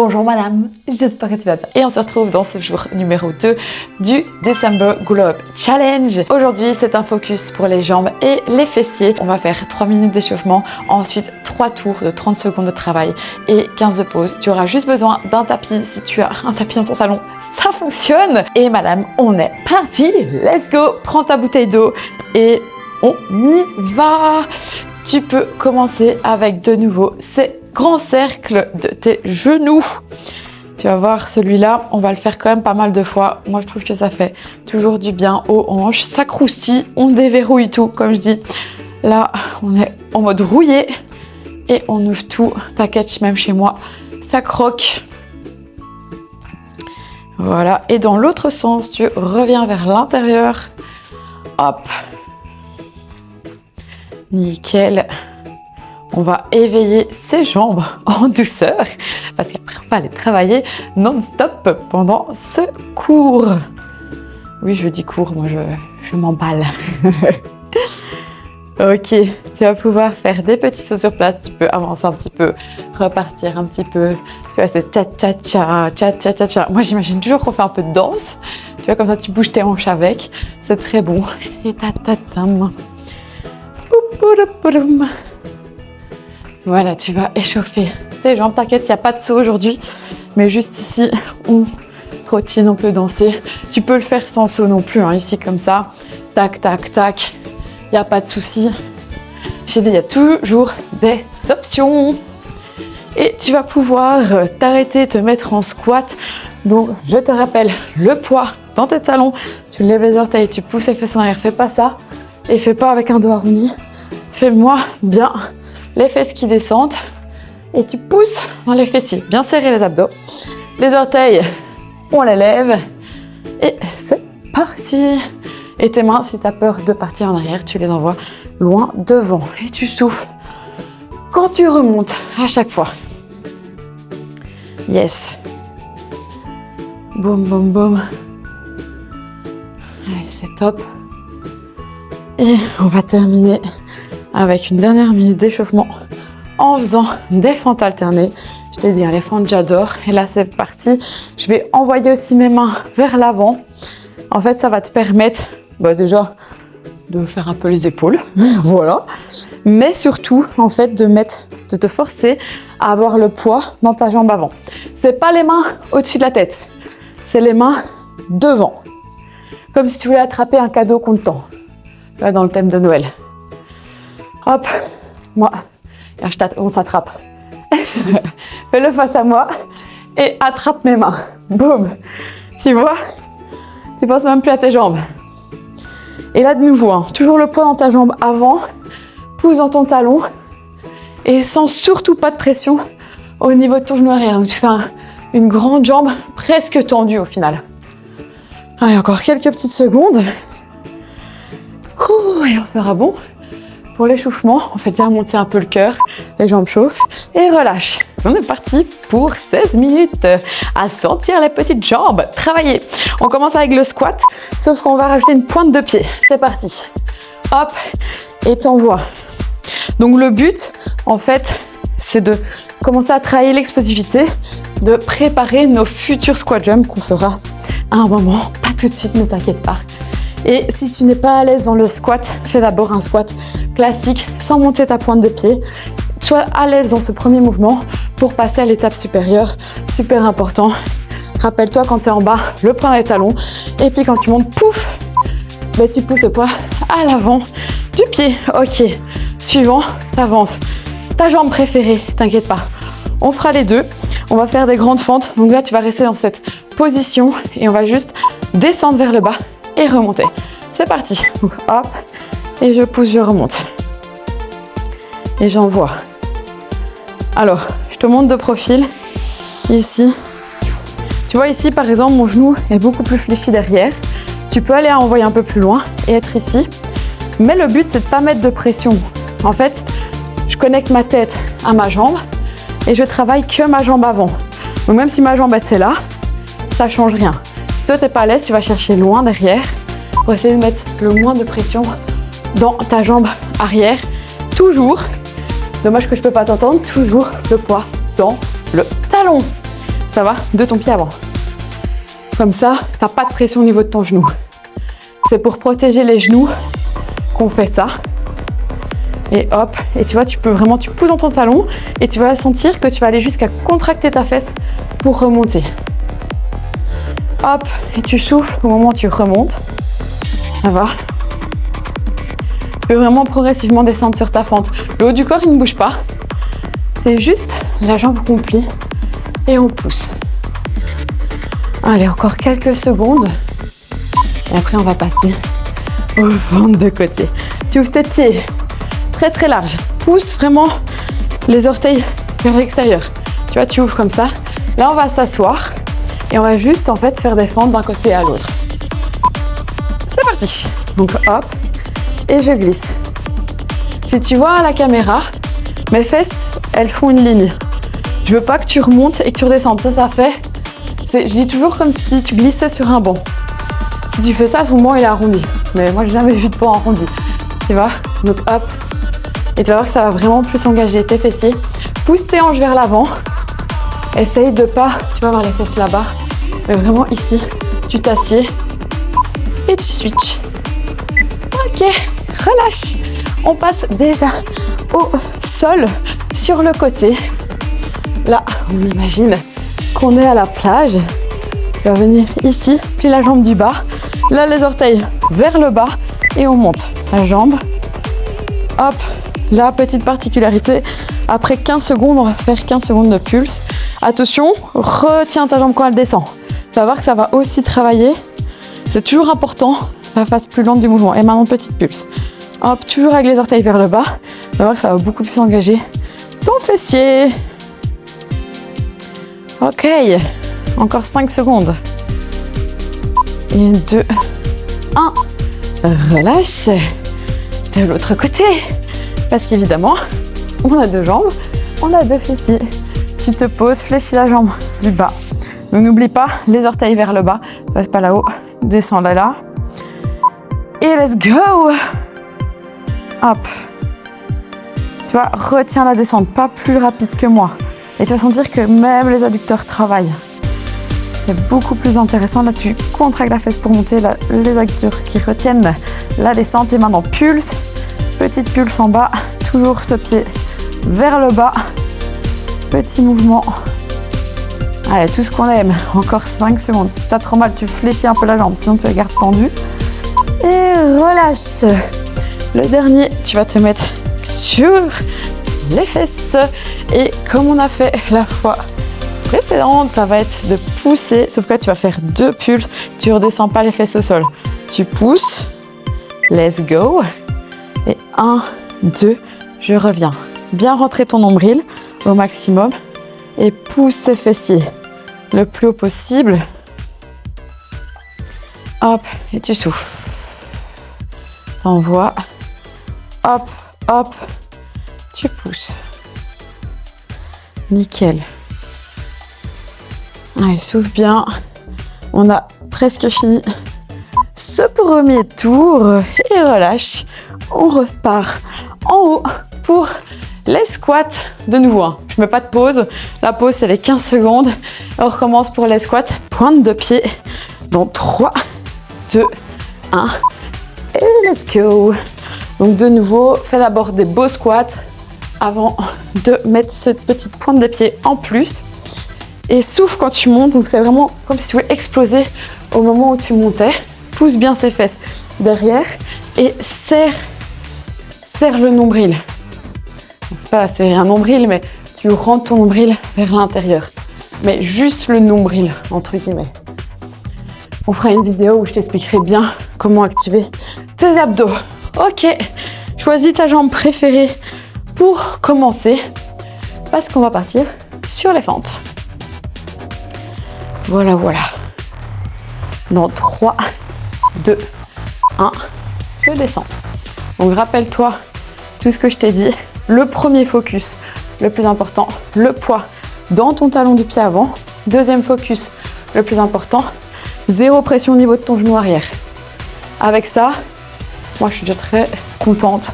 Bonjour madame, j'espère que tu vas bien. Et on se retrouve dans ce jour numéro 2 du December Glow Up Challenge. Aujourd'hui, c'est un focus pour les jambes et les fessiers. On va faire 3 minutes d'échauffement, ensuite 3 tours de 30 secondes de travail et 15 de pause. Tu auras juste besoin d'un tapis. Si tu as un tapis dans ton salon, ça fonctionne. Et madame, on est parti. Let's go. Prends ta bouteille d'eau et on y va. Tu peux commencer avec de nouveau ces grands cercles de tes genoux. Tu vas voir, celui-là, on va le faire quand même pas mal de fois. Moi, je trouve que ça fait toujours du bien aux hanches. Ça croustille, on déverrouille tout, comme je dis. Là, on est en mode rouillé et on ouvre tout. T'inquiète, même chez moi, ça croque. Voilà. Et dans l'autre sens, tu reviens vers l'intérieur. Hop. Nickel. On va éveiller ses jambes en douceur parce qu'après on va les travailler non-stop pendant ce cours. Oui, je dis cours, moi je m'emballe. Ok, tu vas pouvoir faire des petits sauts sur place, tu peux avancer un petit peu, repartir un petit peu. Tu vois, c'est cha-cha-cha, cha-cha-cha-cha. Moi j'imagine toujours qu'on fait un peu de danse. Tu vois, comme ça tu bouges tes hanches avec, c'est très bon. Et ta-ta-tam. Voilà, tu vas échauffer tes jambes. T'inquiète, il n'y a pas de saut aujourd'hui. Mais juste ici, on trottine, on peut danser. Tu peux le faire sans saut non plus, hein, ici comme ça. Tac, tac, tac. Il n'y a pas de souci. J'ai dit, il y a toujours des options. Et tu vas pouvoir t'arrêter, te mettre en squat. Donc, je te rappelle, le poids dans tes talons. Tu lèves les orteils, tu pousses les fesses en arrière. Fais pas ça. Et fais pas avec un dos arrondi. Fais-moi bien les fesses qui descendent et tu pousses dans les fessiers. Bien serrer les abdos. Les orteils, on les lève et c'est parti. Et tes mains, si tu as peur de partir en arrière, tu les envoies loin devant et tu souffles quand tu remontes à chaque fois. Yes. Boum, boum, boum. Allez, c'est top. Et on va terminer avec une dernière minute d'échauffement en faisant des fentes alternées. Je t'ai dit, les fentes, j'adore. Et là, c'est parti. Je vais envoyer aussi mes mains vers l'avant. En fait, ça va te permettre déjà de faire un peu les épaules. Voilà. Mais surtout, en fait, de te forcer à avoir le poids dans ta jambe avant. C'est pas les mains au-dessus de la tête. C'est les mains devant. Comme si tu voulais attraper un cadeau qu'on te tend. Là, dans le thème de Noël. Hop, moi, on s'attrape. Fais-le face à moi et attrape mes mains. Boum. Tu vois? Tu penses même plus à tes jambes. Et là, de nouveau, hein, toujours le poids dans ta jambe avant. Pousse dans ton talon. Et sans surtout pas de pression au niveau de ton genou arrière. Donc, tu fais une grande jambe presque tendue au final. Allez, encore quelques petites secondes. Et on sera bon pour l'échauffement. On fait déjà remonter un peu le cœur, les jambes chauffent et relâche. On est parti pour 16 minutes à sentir les petites jambes travailler. On commence avec le squat, sauf qu'on va rajouter une pointe de pied. C'est parti. Hop, et t'envoies. Donc le but, en fait, c'est de commencer à travailler l'explosivité, de préparer nos futurs squat jumps qu'on fera à un moment. Pas tout de suite, ne t'inquiète pas. Et si tu n'es pas à l'aise dans le squat, fais d'abord un squat classique sans monter ta pointe de pied. Sois à l'aise dans ce premier mouvement pour passer à l'étape supérieure. Super important. Rappelle-toi quand tu es en bas, le poing dans les talons. Et puis quand tu montes, pouf, tu pousses le poids à l'avant du pied. Ok. Suivant, tu avances. Ta jambe préférée, t'inquiète pas. On fera les deux. On va faire des grandes fentes. Donc là, tu vas rester dans cette position et on va juste descendre vers le bas. Et remonter. C'est parti. Donc hop, et je pousse, je remonte. Et j'envoie. Alors, je te montre de profil. Ici. Tu vois ici, par exemple, mon genou est beaucoup plus fléchi derrière. Tu peux aller envoyer un peu plus loin et être ici. Mais le but, c'est de ne pas mettre de pression. En fait, je connecte ma tête à ma jambe et je travaille que ma jambe avant. Donc même si ma jambe est là, ça ne change rien. Si toi, tu n'es pas à l'aise, tu vas chercher loin derrière pour essayer de mettre le moins de pression dans ta jambe arrière. Toujours, dommage que je ne peux pas t'entendre, toujours le poids dans le talon. ça va, de ton pied avant. Comme ça, tu n'as pas de pression au niveau de ton genou. C'est pour protéger les genoux qu'on fait ça. Et hop, et tu vois, tu pousses dans ton talon et tu vas sentir que tu vas aller jusqu'à contracter ta fesse pour remonter. Hop, et tu souffles au moment où tu remontes. Ça va. Tu peux vraiment progressivement descendre sur ta fente. Le haut du corps, il ne bouge pas. C'est juste la jambe qu'on plie et on pousse. Allez, encore quelques secondes. Et après, on va passer au ventre de côté. Tu ouvres tes pieds très très large. Pousse vraiment les orteils vers l'extérieur. Tu vois, tu ouvres comme ça. Là, on va s'asseoir et on va juste en fait faire des fentes d'un côté à l'autre. C'est parti. Donc hop, et je glisse. Si tu vois à la caméra, mes fesses, elles font une ligne. Je veux pas que tu remontes et que tu redescendes. Ça fait. Je dis toujours comme si tu glissais sur un banc. Si tu fais ça, ton banc il est arrondi. Mais moi, j'ai jamais vu de banc arrondi. Tu vois? Donc hop. Et tu vas voir que ça va vraiment plus engager tes fessiers. Pousse tes hanches vers l'avant. Essaye de pas, tu vas avoir les fesses là-bas. Mais vraiment ici, tu t'assieds et tu switches. Ok, relâche. On passe déjà au sol sur le côté. Là, on imagine qu'on est à la plage. Tu vas venir ici, plie la jambe du bas. Là, les orteils vers le bas et on monte la jambe. Hop. La petite particularité, après 15 secondes, on va faire 15 secondes de pulse. Attention, retiens ta jambe quand elle descend. Tu vas voir que ça va aussi travailler. C'est toujours important, la phase plus lente du mouvement. Et maintenant, petite pulse. Hop, toujours avec les orteils vers le bas. Tu vas voir que ça va beaucoup plus engager ton fessier. Ok, encore 5 secondes. Et 2, 1. Relâche. De l'autre côté. Parce qu'évidemment, on a 2 jambes, on a 2 fessiers. Tu te poses, fléchis la jambe du bas. Donc n'oublie pas, les orteils vers le bas. Passe pas là-haut, descends là. Et let's go. Hop. Tu vois, retiens la descente, pas plus rapide que moi. Et tu vas sentir que même les adducteurs travaillent. C'est beaucoup plus intéressant. Là, tu contractes la fesse pour monter. Là, les adducteurs qui retiennent la descente. Et maintenant, pulse. Petite pulse en bas, toujours ce pied vers le bas. Petit mouvement. Allez, tout ce qu'on aime. Encore 5 secondes. Si tu as trop mal, tu fléchis un peu la jambe, sinon tu la gardes tendue. Et relâche. Le dernier, tu vas te mettre sur les fesses. Et comme on a fait la fois précédente, ça va être de pousser. Sauf que là, tu vas faire 2 pulses. Tu ne redescends pas les fesses au sol. Tu pousses. Let's go. Et 1, 2, je reviens. Bien rentrer ton nombril au maximum et pousse tes fessiers le plus haut possible. Hop, et tu souffles. T'envoies. Hop, hop, tu pousses. Nickel. Allez, souffle bien. On a presque fini ce premier tour et relâche. On repart en haut pour les squats de nouveau. Je ne mets pas de pause. La pause, c'est les 15 secondes. On recommence pour les squats. Pointe de pied. Dans 3, 2, 1. Et let's go. Donc de nouveau, fais d'abord des beaux squats avant de mettre cette petite pointe des pieds en plus. Et souffle quand tu montes. Donc c'est vraiment comme si tu voulais exploser au moment où tu montais. Pousse bien ses fesses derrière et serre le nombril. C'est pas serrer un nombril, mais tu rentres ton nombril vers l'intérieur. Mais juste le nombril, entre guillemets. On fera une vidéo où je t'expliquerai bien comment activer tes abdos. Ok, choisis ta jambe préférée pour commencer, parce qu'on va partir sur les fentes. Voilà, voilà. Dans 3, 2, 1, je descends. Donc rappelle-toi tout ce que je t'ai dit. Le premier focus, le plus important, le poids dans ton talon du pied avant. Deuxième focus, le plus important, 0 pression au niveau de ton genou arrière. Avec ça, moi je suis déjà très contente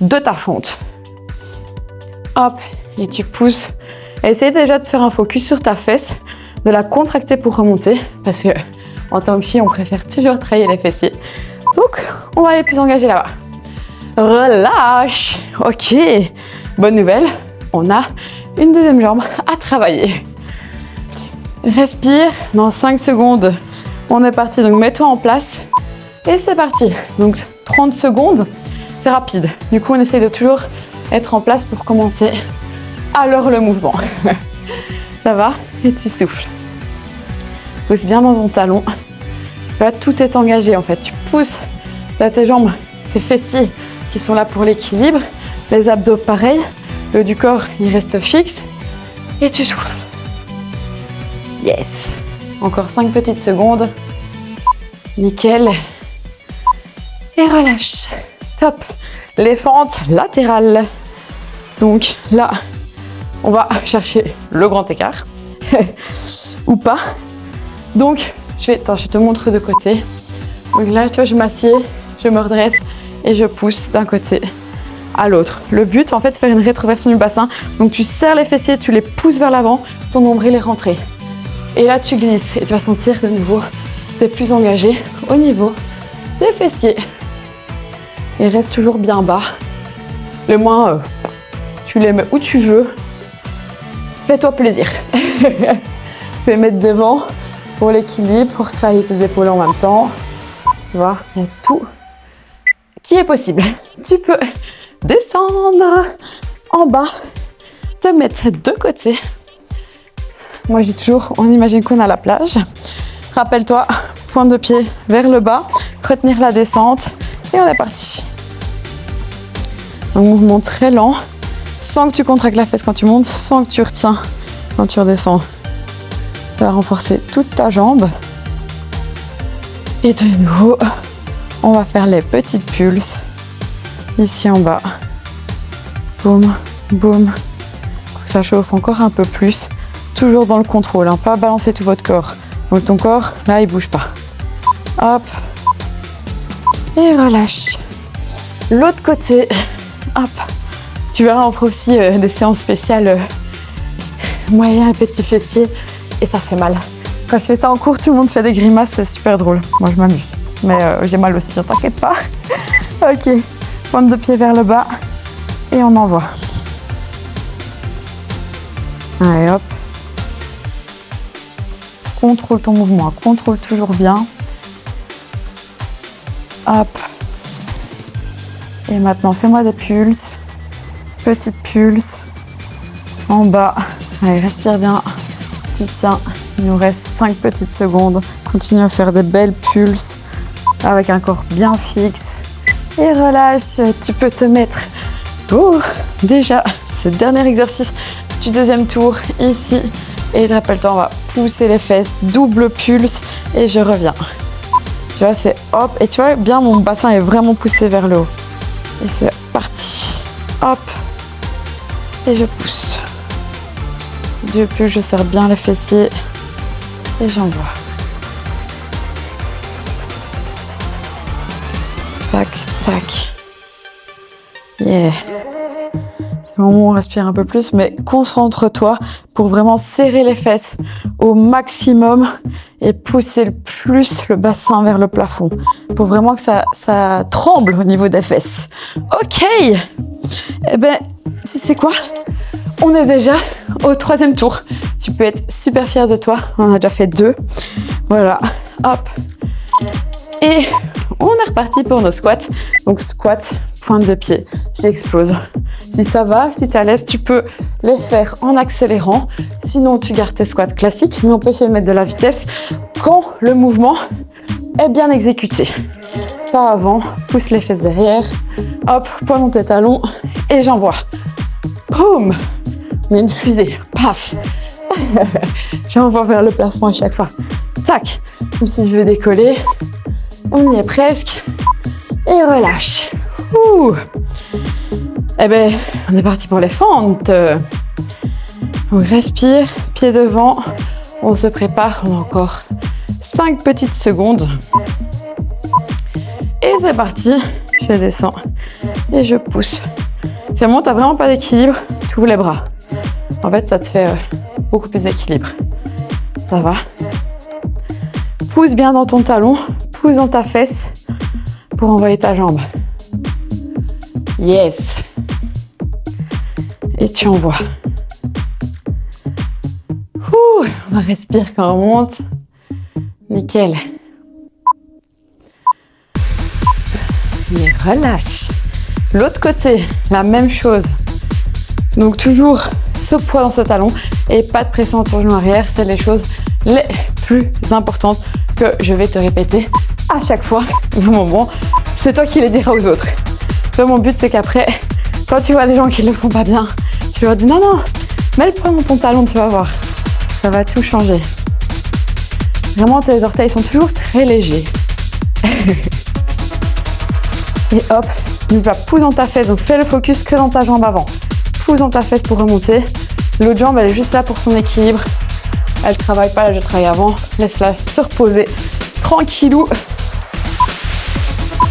de ta fente. Hop, et tu pousses. Essaye déjà de faire un focus sur ta fesse de la contracter pour remonter parce que en tant que fille, on préfère toujours travailler les fessiers. Donc, on va aller plus engagé là-bas. Relâche. Ok. Bonne nouvelle, on a une deuxième jambe à travailler. Respire. Dans 5 secondes, on est parti. Donc, mets-toi en place. Et c'est parti. Donc, 30 secondes, c'est rapide. Du coup, on essaye de toujours être en place pour commencer alors le mouvement. Ça va? Et tu souffles. Pousse bien dans ton talon. Tu vois, tout est engagé en fait. Tu pousses, tu as tes jambes, tes fessiers qui sont là pour l'équilibre. Les abdos pareil. Le haut du corps, il reste fixe. Et tu souffles. Yes. Encore 5 petites secondes. Nickel. Et relâche. Top. Les fentes latérales. Donc là, on va chercher le grand écart. Ou pas. Donc, je te montre de côté. Donc là, tu vois, je m'assieds, je me redresse et je pousse d'un côté à l'autre. Le but, en fait, c'est faire une rétroversion du bassin. Donc, tu serres les fessiers, tu les pousses vers l'avant, ton nombril est rentré. Et là, tu glisses et tu vas sentir de nouveau, tu es plus engagé au niveau des fessiers. Et reste toujours bien bas. Les mains, tu les mets où tu veux. Fais-toi plaisir. Tu peux les mettre devant pour l'équilibre, pour travailler tes épaules en même temps. Tu vois, il y a tout qui est possible. Tu peux descendre en bas, te mettre de côté. Moi, je dis toujours, on imagine qu'on est à la plage. Rappelle-toi, pointe de pied vers le bas, retenir la descente et on est parti. Un mouvement très lent, sans que tu contractes la fesse quand tu montes, sans que tu retiens quand tu redescends. Tu vas renforcer toute ta jambe. Et de nouveau, on va faire les petites pulses ici en bas. Boum, boum. Ça chauffe encore un peu plus. Toujours dans le contrôle, hein, pas balancer tout votre corps. Donc ton corps, là, il bouge pas. Hop. Et relâche. L'autre côté. Hop. Tu verras, on fera aussi des séances spéciales moyen et petit fessier. Et ça fait mal. Quand je fais ça en cours, tout le monde fait des grimaces, c'est super drôle. Moi, je m'amuse. Mais j'ai mal aussi, ne t'inquiète pas. Ok. Pointe de pied vers le bas. Et on envoie. Allez, hop. Contrôle ton mouvement. Contrôle toujours bien. Hop. Et maintenant, fais-moi des pulses. Petites pulses. En bas. Allez, respire bien. Tu tiens. Il nous reste 5 petites secondes. Continue à faire des belles pulses avec un corps bien fixe. Et relâche. Tu peux te mettre pour déjà ce dernier exercice du deuxième tour ici. Et rappelle-toi, on va pousser les fesses, double pulse et je reviens. Tu vois, c'est hop. Et tu vois bien, mon bassin est vraiment poussé vers le haut. Et c'est parti. Hop. Et je pousse. 2 pulses, je serre bien les fessiers. Et j'envoie. Tac, tac. Yeah. C'est le moment où on respire un peu plus, mais concentre-toi pour vraiment serrer les fesses au maximum et pousser le plus le bassin vers le plafond. Pour vraiment que ça tremble au niveau des fesses. Ok. Eh ben, tu sais quoi? On est déjà au 3e tour. Tu peux être super fier de toi. On a déjà fait 2. Voilà. Hop. Et on est reparti pour nos squats. Donc squat, pointe de pied. J'explose. Si ça va, si tu es à l'aise, tu peux les faire en accélérant. Sinon, tu gardes tes squats classiques. Mais on peut essayer de mettre de la vitesse quand le mouvement est bien exécuté. Pas avant. Pousse les fesses derrière. Hop, pointe dans tes talons. Et j'envoie. Boum. On a une fusée. Paf. J'envoie vers le plafond à chaque fois. Tac. Comme si je veux décoller. On y est presque. Et relâche. Ouh. Eh ben, on est parti pour les fentes. On respire, pied devant. On se prépare. On a encore 5 petites secondes. Et c'est parti. Je descends et je pousse. Si à un moment, tu n'as vraiment pas d'équilibre, tu ouvres les bras. En fait, ça te fait beaucoup plus d'équilibre. Ça va. Pousse bien dans ton talon, pousse dans ta fesse pour envoyer ta jambe. Yes. Et tu envoies. Ouh, on va respirer quand on monte. Nickel. Et relâche. L'autre côté, la même chose. Donc toujours ce poids dans ce talon et pas de pression pour genou arrière. C'est les choses les plus importantes que je vais te répéter à chaque fois. Au moment, c'est toi qui les diras aux autres. Donc, mon but, c'est qu'après, quand tu vois des gens qui le font pas bien, tu leur dis non, non, mets le poids dans ton talon, tu vas voir. Ça va tout changer. Vraiment, tes orteils sont toujours très légers. Et hop, tu vas pousser dans ta fesse. Donc, fais le focus que dans ta jambe avant. Pousse dans ta fesse pour remonter. L'autre jambe, elle est juste là pour ton équilibre. Elle ne travaille pas, là, je travaille avant. Laisse-la se reposer. Tranquillou.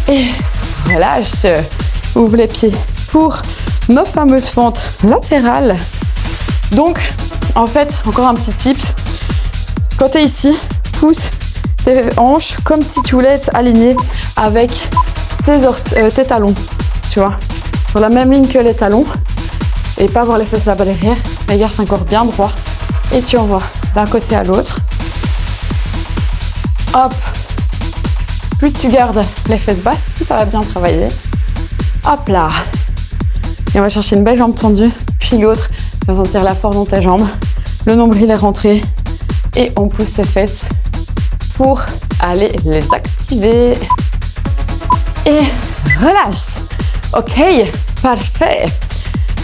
Et relâche. Ouvre les pieds pour nos fameuses fentes latérales. Donc, en fait, encore un petit tips. Quand tu es ici, pousse tes hanches comme si tu voulais être aligné avec tes talons. Tu vois, sur la même ligne que les talons. Et pas avoir les fesses là-bas derrière. Mais garde un corps bien droit. Et tu envoies d'un côté à l'autre. Hop. Plus tu gardes les fesses basses, plus ça va bien travailler. Hop là. Et on va chercher une belle jambe tendue. Puis l'autre, tu vas sentir la force dans tes jambes. Le nombril est rentré. Et on pousse ses fesses pour aller les activer. Et relâche. Ok, parfait.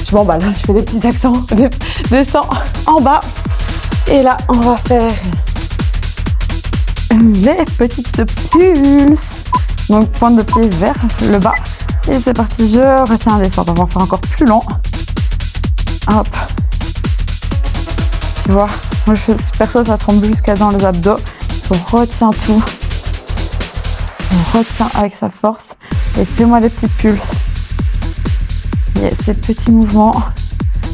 Je m'emballe, je fais des petits accents, descends en bas. Et là, on va faire les petites pulses. Donc, pointe de pied vers le bas. Et c'est parti, je retiens à descendre. On va en faire encore plus lent. Hop. Tu vois, moi, perso, ça tremble jusqu'à dans les abdos. On retient tout. On retient avec sa force. Et fais-moi des petites pulses. Et ces petits mouvements,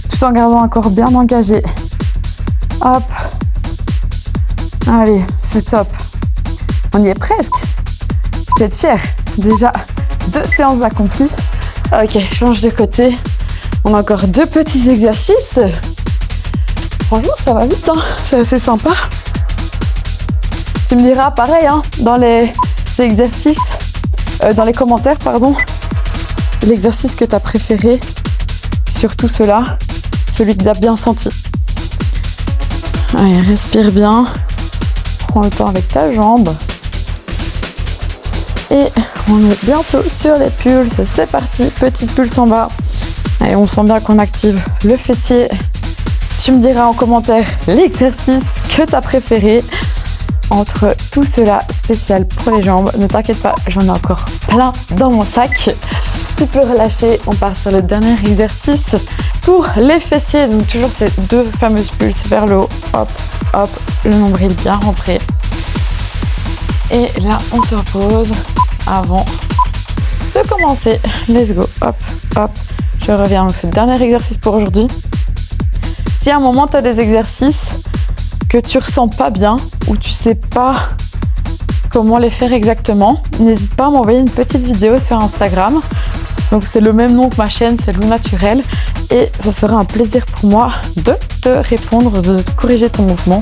tout en gardant un corps bien engagé. Hop. Allez, c'est top. On y est presque. Tu peux être fier. Déjà, 2 séances accomplies. Ok, change de côté. On a encore 2 petits exercices. Franchement, ça va vite, hein. C'est assez sympa. Tu me diras pareil, hein, dans les exercices, dans les commentaires, pardon. L'exercice que tu as préféré sur tout cela, celui que tu as bien senti. Allez, respire bien. Prends le temps avec ta jambe. Et on est bientôt sur les pulses. C'est parti, petite pulse en bas. Allez, on sent bien qu'on active le fessier. Tu me diras en commentaire l'exercice que tu as préféré entre tout cela spécial pour les jambes. Ne t'inquiète pas, j'en ai encore plein dans mon sac. Tu peux relâcher, on part sur le dernier exercice pour les fessiers. Donc toujours ces 2 fameuses pulses vers le haut, hop, hop, le nombril bien rentré. Et là, on se repose avant de commencer. Let's go, hop, hop, je reviens. Donc c'est le dernier exercice pour aujourd'hui. Si à un moment tu as des exercices que tu ressens pas bien ou tu sais pas comment les faire exactement, n'hésite pas à m'envoyer une petite vidéo sur Instagram. Donc c'est le même nom que ma chaîne, c'est Lou Naturel. Et ça sera un plaisir pour moi de te répondre, de te corriger ton mouvement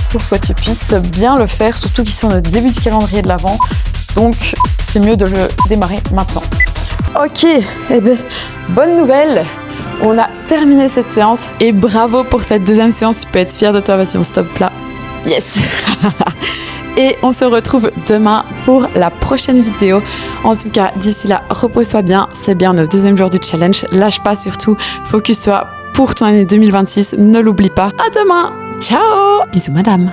pour que tu puisses bien le faire, surtout qu'ils sont au début du calendrier de l'Avent. Donc c'est mieux de le démarrer maintenant. Ok, eh bien, bonne nouvelle, on a terminé cette séance. Et bravo pour cette 2e séance, tu peux être fier de toi, vas-y on stoppe là. Yes. Et on se retrouve demain pour la prochaine vidéo. En tout cas, d'ici là, repose-toi bien. C'est bien le 2e jour du challenge. Lâche pas surtout. Focus-toi pour ton année 2026. Ne l'oublie pas. À demain. Ciao. Bisous madame.